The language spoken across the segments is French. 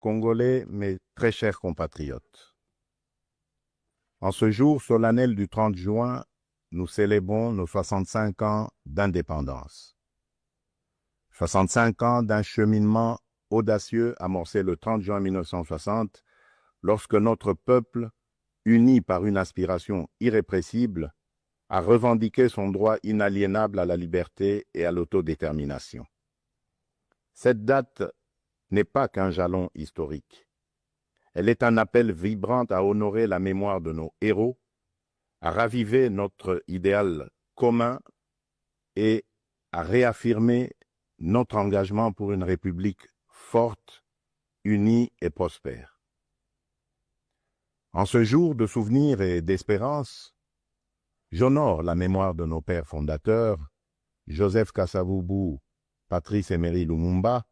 Congolais, mes très chers compatriotes. En ce jour solennel du 30 juin, nous célébrons nos 65 ans d'indépendance. 65 ans d'un cheminement audacieux amorcé le 30 juin 1960, lorsque notre peuple, uni par une aspiration irrépressible, a revendiqué son droit inaliénable à la liberté et à l'autodétermination. Cette date n'est pas qu'un jalon historique. Elle est un appel vibrant à honorer la mémoire de nos héros, à raviver notre idéal commun et à réaffirmer notre engagement pour une République forte, unie et prospère. En ce jour de souvenir et d'espérance, j'honore la mémoire de nos pères fondateurs, Joseph Kasavubu, Patrice Emery Lumumba,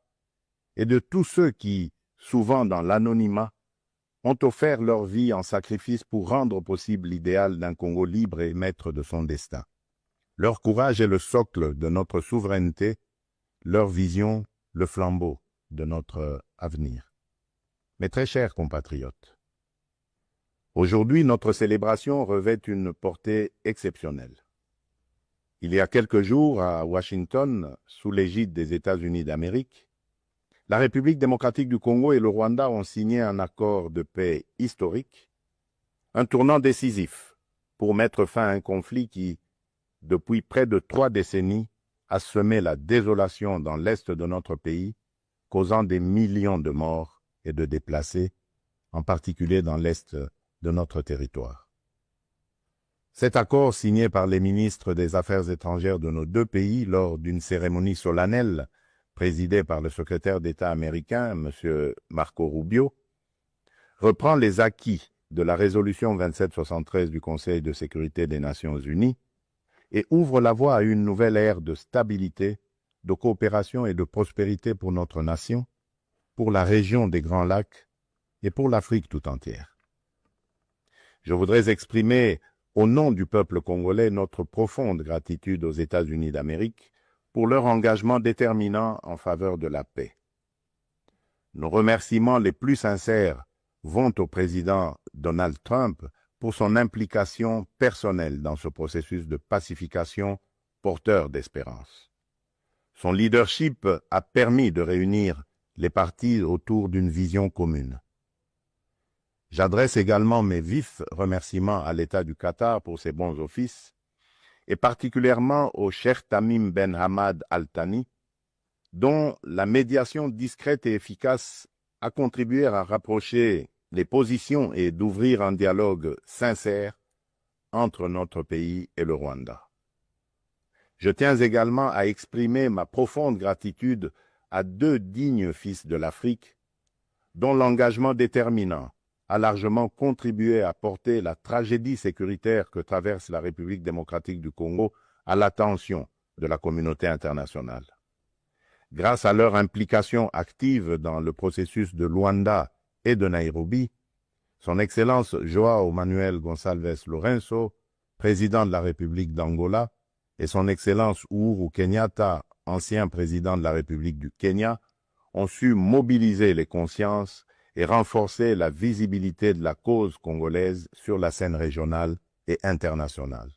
et de tous ceux qui, souvent dans l'anonymat, ont offert leur vie en sacrifice pour rendre possible l'idéal d'un Congo libre et maître de son destin. Leur courage est le socle de notre souveraineté, leur vision, le flambeau de notre avenir. Mes très chers compatriotes, aujourd'hui, notre célébration revêt une portée exceptionnelle. Il y a quelques jours, à Washington, sous l'égide des États-Unis d'Amérique, la République démocratique du Congo et le Rwanda ont signé un accord de paix historique, un tournant décisif pour mettre fin à un conflit qui, depuis près de 3 décennies, a semé la désolation dans l'est de notre pays, causant des millions de morts et de déplacés, en particulier dans l'est de notre territoire. Cet accord, signé par les ministres des Affaires étrangères de nos 2 pays lors d'une cérémonie solennelle présidée par le secrétaire d'État américain, M. Marco Rubio, reprend les acquis de la résolution 2773 du Conseil de sécurité des Nations Unies et ouvre la voie à une nouvelle ère de stabilité, de coopération et de prospérité pour notre nation, pour la région des Grands Lacs et pour l'Afrique tout entière. Je voudrais exprimer au nom du peuple congolais notre profonde gratitude aux États-Unis d'Amérique pour leur engagement déterminant en faveur de la paix. Nos remerciements les plus sincères vont au président Donald Trump pour son implication personnelle dans ce processus de pacification porteur d'espérance. Son leadership a permis de réunir les partis autour d'une vision commune. J'adresse également mes vifs remerciements à l'État du Qatar pour ses bons offices, et particulièrement au Cheikh Tamim Ben Hamad Al Thani, dont la médiation discrète et efficace a contribué à rapprocher les positions et d'ouvrir un dialogue sincère entre notre pays et le Rwanda. Je tiens également à exprimer ma profonde gratitude à 2 dignes fils de l'Afrique, dont l'engagement déterminant a largement contribué à porter la tragédie sécuritaire que traverse la République démocratique du Congo à l'attention de la communauté internationale. Grâce à leur implication active dans le processus de Luanda et de Nairobi, Son Excellence João Manuel Gonçalves Lourenço, président de la République d'Angola, et Son Excellence Uhuru Kenyatta, ancien président de la République du Kenya, ont su mobiliser les consciences et renforcer la visibilité de la cause congolaise sur la scène régionale et internationale.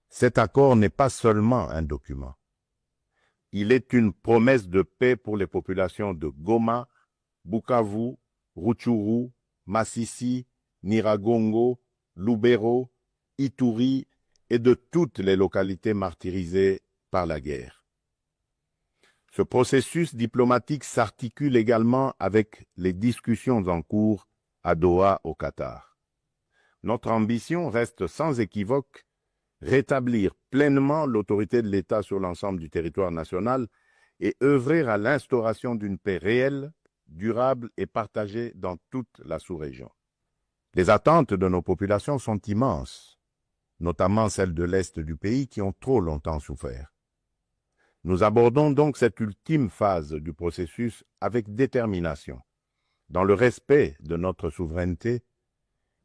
Cet accord n'est pas seulement un document. Il est une promesse de paix pour les populations de Goma, Bukavu, Rutshuru, Masisi, Nyiragongo, Lubero, Ituri et de toutes les localités martyrisées par la guerre. Ce processus diplomatique s'articule également avec les discussions en cours à Doha, au Qatar. Notre ambition reste sans équivoque rétablir pleinement l'autorité de l'État sur l'ensemble du territoire national et œuvrer à l'instauration d'une paix réelle, durable et partagée dans toute la sous-région. Les attentes de nos populations sont immenses, notamment celles de l'Est du pays qui ont trop longtemps souffert. Nous abordons donc cette ultime phase du processus avec détermination, dans le respect de notre souveraineté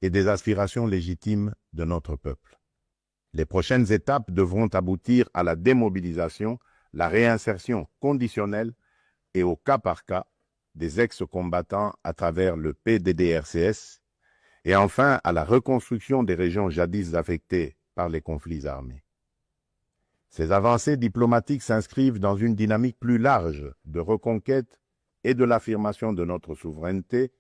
et des aspirations légitimes de notre peuple. Les prochaines étapes devront aboutir à la démobilisation, la réinsertion conditionnelle et au cas par cas des ex-combattants à travers le PDDRCS et enfin à la reconstruction des régions jadis affectées par les conflits armés. Ces avancées diplomatiques s'inscrivent dans une dynamique plus large de reconquête et de l'affirmation de notre souveraineté,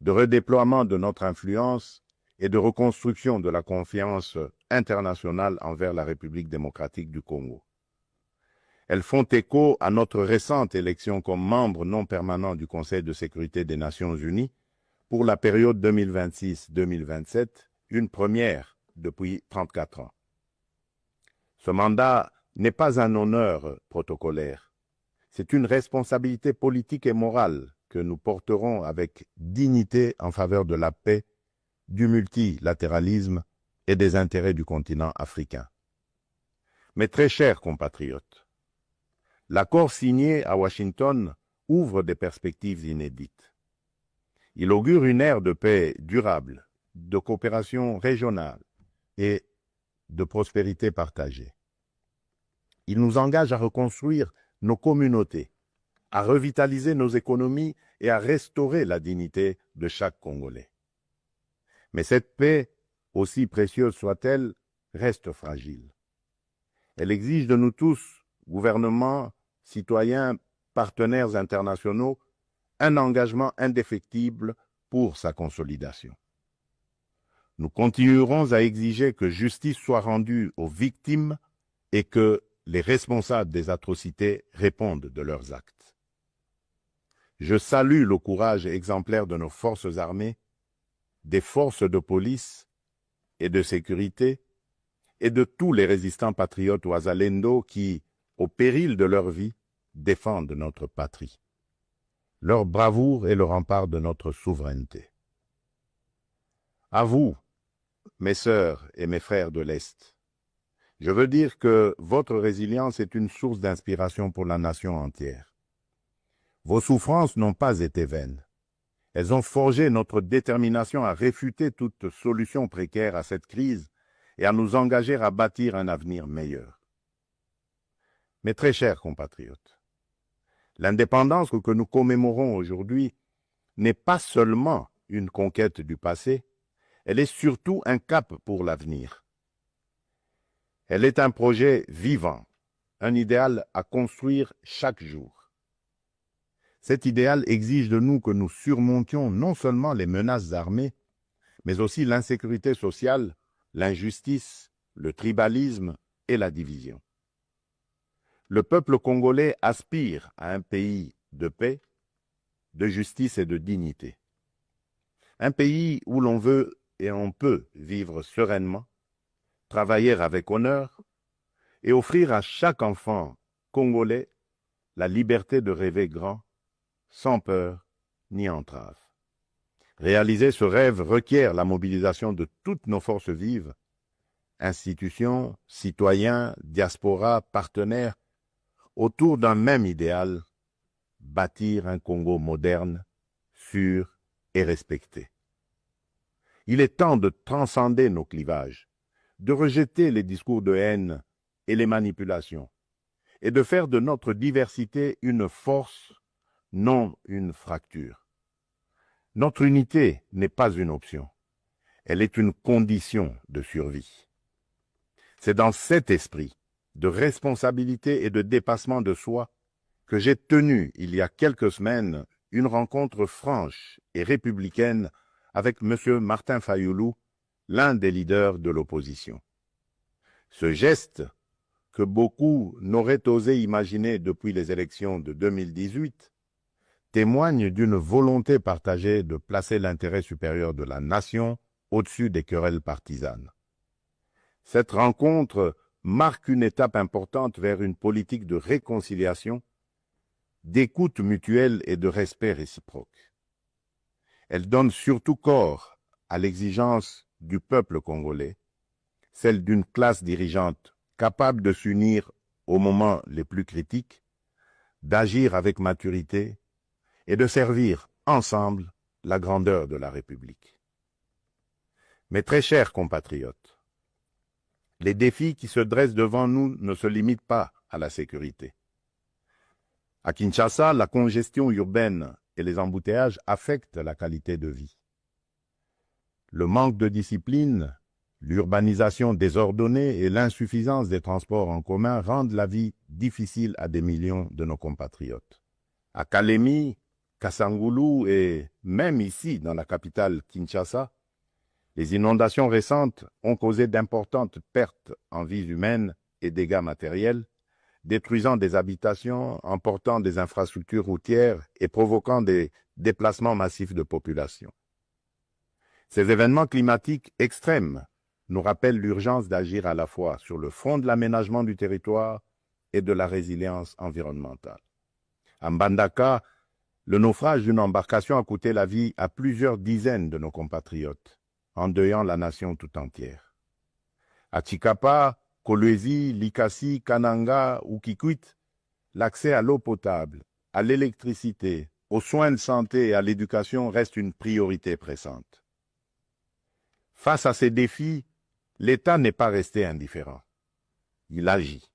de redéploiement de notre influence et de reconstruction de la confiance internationale envers la République démocratique du Congo. Elles font écho à notre récente élection comme membre non permanent du Conseil de sécurité des Nations Unies pour la période 2026-2027, une première depuis 34 ans. Ce mandat n'est pas un honneur protocolaire, c'est une responsabilité politique et morale que nous porterons avec dignité en faveur de la paix, du multilatéralisme et des intérêts du continent africain. Mes très chers compatriotes, l'accord signé à Washington ouvre des perspectives inédites. Il augure une ère de paix durable, de coopération régionale et de prospérité partagée. Il nous engage à reconstruire nos communautés, à revitaliser nos économies et à restaurer la dignité de chaque Congolais. Mais cette paix, aussi précieuse soit-elle, reste fragile. Elle exige de nous tous, gouvernements, citoyens, partenaires internationaux, un engagement indéfectible pour sa consolidation. Nous continuerons à exiger que justice soit rendue aux victimes et que les responsables des atrocités répondent de leurs actes. Je salue le courage exemplaire de nos forces armées, des forces de police et de sécurité, et de tous les résistants patriotes ouazalendo qui, au péril de leur vie, défendent notre patrie. Leur bravoure est le rempart de notre souveraineté. À vous, mes sœurs et mes frères de l'Est, je veux dire que votre résilience est une source d'inspiration pour la nation entière. Vos souffrances n'ont pas été vaines. Elles ont forgé notre détermination à réfuter toute solution précaire à cette crise et à nous engager à bâtir un avenir meilleur. Mes très chers compatriotes, l'indépendance que nous commémorons aujourd'hui n'est pas seulement une conquête du passé, elle est surtout un cap pour l'avenir. Elle est un projet vivant, un idéal à construire chaque jour. Cet idéal exige de nous que nous surmontions non seulement les menaces armées, mais aussi l'insécurité sociale, l'injustice, le tribalisme et la division. Le peuple congolais aspire à un pays de paix, de justice et de dignité. Un pays où l'on veut et on peut vivre sereinement, travailler avec honneur et offrir à chaque enfant congolais la liberté de rêver grand, sans peur ni entrave. Réaliser ce rêve requiert la mobilisation de toutes nos forces vives, institutions, citoyens, diaspora, partenaires, autour d'un même idéal, bâtir un Congo moderne, sûr et respecté. Il est temps de transcender nos clivages, de rejeter les discours de haine et les manipulations, et de faire de notre diversité une force, non une fracture. Notre unité n'est pas une option, elle est une condition de survie. C'est dans cet esprit de responsabilité et de dépassement de soi que j'ai tenu, il y a quelques semaines, une rencontre franche et républicaine avec M. Martin Fayoulou, l'un des leaders de l'opposition. Ce geste, que beaucoup n'auraient osé imaginer depuis les élections de 2018, témoigne d'une volonté partagée de placer l'intérêt supérieur de la nation au-dessus des querelles partisanes. Cette rencontre marque une étape importante vers une politique de réconciliation, d'écoute mutuelle et de respect réciproque. Elle donne surtout corps à l'exigence du peuple congolais, celle d'une classe dirigeante capable de s'unir aux moments les plus critiques, d'agir avec maturité et de servir ensemble la grandeur de la République. Mes très chers compatriotes, les défis qui se dressent devant nous ne se limitent pas à la sécurité. À Kinshasa, la congestion urbaine et les embouteillages affectent la qualité de vie. Le manque de discipline, l'urbanisation désordonnée et l'insuffisance des transports en commun rendent la vie difficile à des millions de nos compatriotes. À Kalemi, Kasangoulou et même ici, dans la capitale Kinshasa, les inondations récentes ont causé d'importantes pertes en vies humaines et dégâts matériels, détruisant des habitations, emportant des infrastructures routières et provoquant des déplacements massifs de population. Ces événements climatiques extrêmes nous rappellent l'urgence d'agir à la fois sur le front de l'aménagement du territoire et de la résilience environnementale. À Mbandaka, le naufrage d'une embarcation a coûté la vie à plusieurs dizaines de nos compatriotes, endeuillant la nation tout entière. À Tshikapa, Kolwezi, Likasi, Kananga ou Kikwit, l'accès à l'eau potable, à l'électricité, aux soins de santé et à l'éducation reste une priorité pressante. Face à ces défis, l'État n'est pas resté indifférent. Il agit.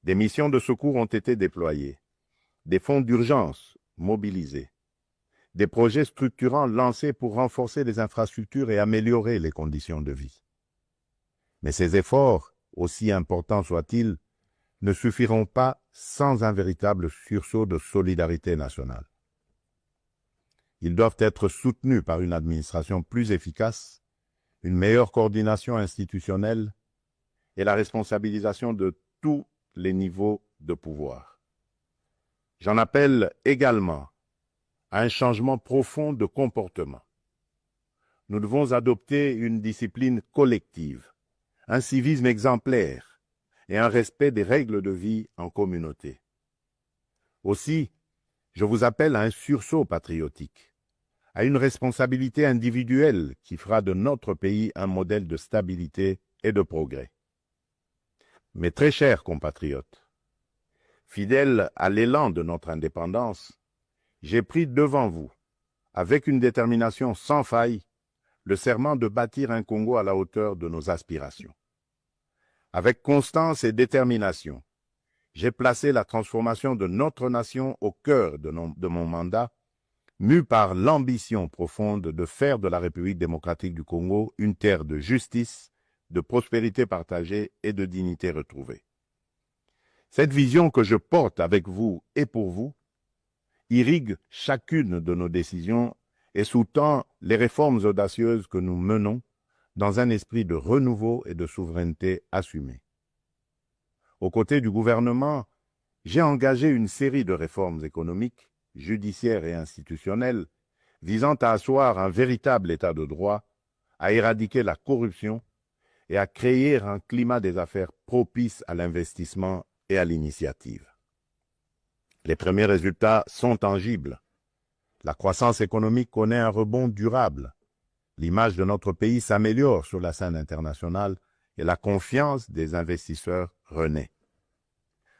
Des missions de secours ont été déployées, des fonds d'urgence mobilisés, des projets structurants lancés pour renforcer les infrastructures et améliorer les conditions de vie. Mais ces efforts, aussi importants soient-ils, ne suffiront pas sans un véritable sursaut de solidarité nationale. Ils doivent être soutenus par une administration plus efficace, une meilleure coordination institutionnelle et la responsabilisation de tous les niveaux de pouvoir. J'en appelle également à un changement profond de comportement. Nous devons adopter une discipline collective, un civisme exemplaire et un respect des règles de vie en communauté. Aussi, je vous appelle à un sursaut patriotique, à une responsabilité individuelle qui fera de notre pays un modèle de stabilité et de progrès. Mes très chers compatriotes, fidèles à l'élan de notre indépendance, j'ai pris devant vous, avec une détermination sans faille, le serment de bâtir un Congo à la hauteur de nos aspirations. Avec constance et détermination, j'ai placé la transformation de notre nation au cœur de mon mandat, mu par l'ambition profonde de faire de la République démocratique du Congo une terre de justice, de prospérité partagée et de dignité retrouvée. Cette vision que je porte avec vous et pour vous irrigue chacune de nos décisions et sous-tend les réformes audacieuses que nous menons dans un esprit de renouveau et de souveraineté assumée. Aux côtés du gouvernement, j'ai engagé une série de réformes économiques, judiciaires et institutionnelles visant à asseoir un véritable état de droit, à éradiquer la corruption et à créer un climat des affaires propice à l'investissement et à l'initiative. Les premiers résultats sont tangibles. La croissance économique connaît un rebond durable. L'image de notre pays s'améliore sur la scène internationale et la confiance des investisseurs renaît.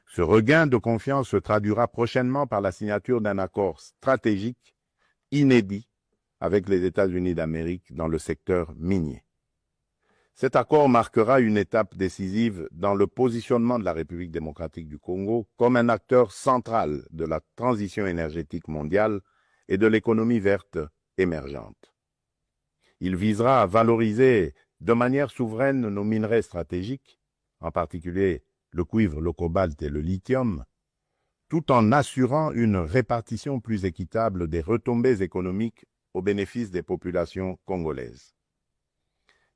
Ce regain de confiance se traduira prochainement par la signature d'un accord stratégique inédit avec les États-Unis d'Amérique dans le secteur minier. Cet accord marquera une étape décisive dans le positionnement de la République démocratique du Congo comme un acteur central de la transition énergétique mondiale et de l'économie verte émergente. Il visera à valoriser de manière souveraine nos minerais stratégiques, en particulier le cuivre, le cobalt et le lithium, tout en assurant une répartition plus équitable des retombées économiques au bénéfice des populations congolaises.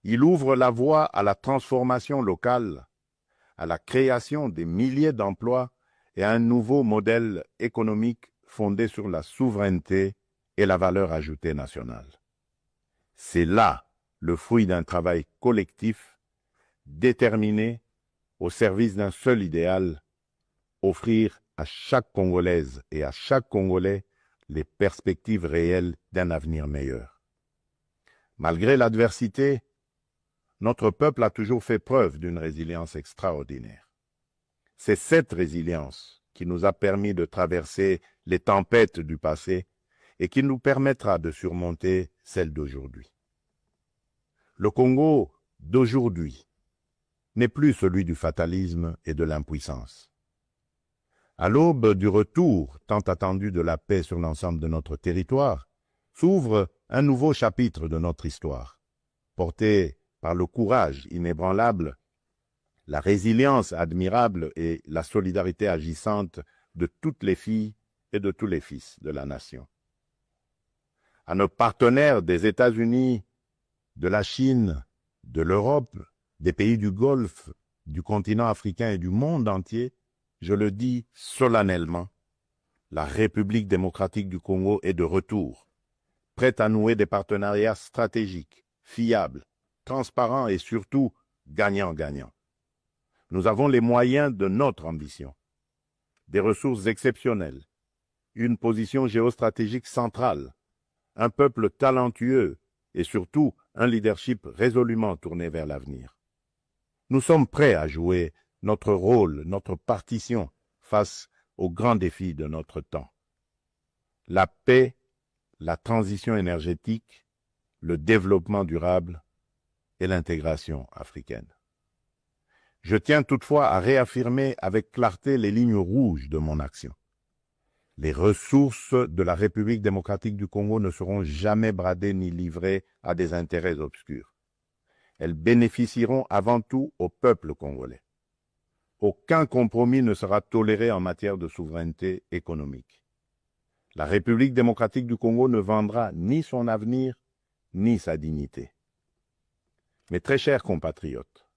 Il ouvre la voie à la transformation locale, à la création des milliers d'emplois et à un nouveau modèle économique fondé sur la souveraineté et la valeur ajoutée nationale. C'est là le fruit d'un travail collectif, déterminé, au service d'un seul idéal, offrir à chaque Congolaise et à chaque Congolais les perspectives réelles d'un avenir meilleur. Malgré l'adversité, notre peuple a toujours fait preuve d'une résilience extraordinaire. C'est cette résilience qui nous a permis de traverser les tempêtes du passé et qui nous permettra de surmonter celles d'aujourd'hui. Le Congo d'aujourd'hui n'est plus celui du fatalisme et de l'impuissance. À l'aube du retour tant attendu de la paix sur l'ensemble de notre territoire, s'ouvre un nouveau chapitre de notre histoire, porté par le courage inébranlable, la résilience admirable et la solidarité agissante de toutes les filles et de tous les fils de la nation. À nos partenaires des États-Unis, de la Chine, de l'Europe, des pays du Golfe, du continent africain et du monde entier, je le dis solennellement, la République démocratique du Congo est de retour, prête à nouer des partenariats stratégiques, fiables, transparents et surtout gagnant-gagnant. Nous avons les moyens de notre ambition, des ressources exceptionnelles, une position géostratégique centrale, un peuple talentueux et surtout un leadership résolument tourné vers l'avenir. Nous sommes prêts à jouer notre rôle, notre partition face aux grands défis de notre temps. La paix, la transition énergétique, le développement durable et l'intégration africaine. Je tiens toutefois à réaffirmer avec clarté les lignes rouges de mon action. Les ressources de la République démocratique du Congo ne seront jamais bradées ni livrées à des intérêts obscurs. Elles bénéficieront avant tout au peuple congolais. Aucun compromis ne sera toléré en matière de souveraineté économique. La République démocratique du Congo ne vendra ni son avenir, ni sa dignité. Mes très chers compatriotes,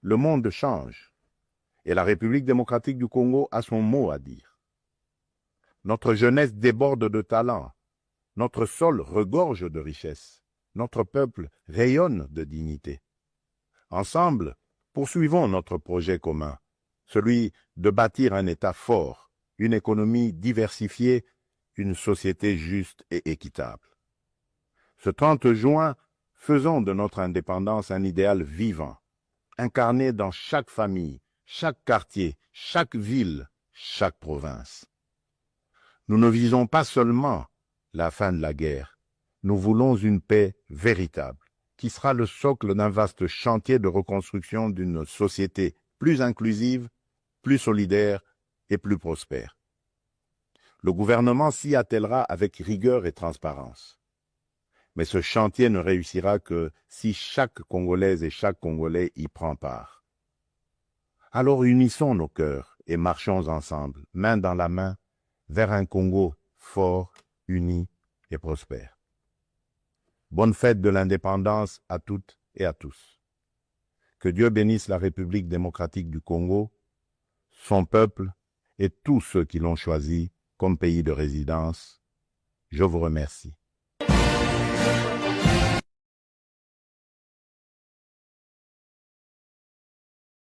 le monde change et la République démocratique du Congo a son mot à dire. Notre jeunesse déborde de talent, notre sol regorge de richesses, notre peuple rayonne de dignité. Ensemble, poursuivons notre projet commun, celui de bâtir un État fort, une économie diversifiée, une société juste et équitable. Ce 30 juin, faisons de notre indépendance un idéal vivant, incarné dans chaque famille, chaque quartier, chaque ville, chaque province. Nous ne visons pas seulement la fin de la guerre, nous voulons une paix véritable, qui sera le socle d'un vaste chantier de reconstruction d'une société plus inclusive, plus solidaire et plus prospère. Le gouvernement s'y attellera avec rigueur et transparence. Mais ce chantier ne réussira que si chaque Congolaise et chaque Congolais y prend part. Alors unissons nos cœurs et marchons ensemble, main dans la main, vers un Congo fort, uni et prospère. Bonne fête de l'indépendance à toutes et à tous. Que Dieu bénisse la République démocratique du Congo, son peuple et tous ceux qui l'ont choisi comme pays de résidence. Je vous remercie.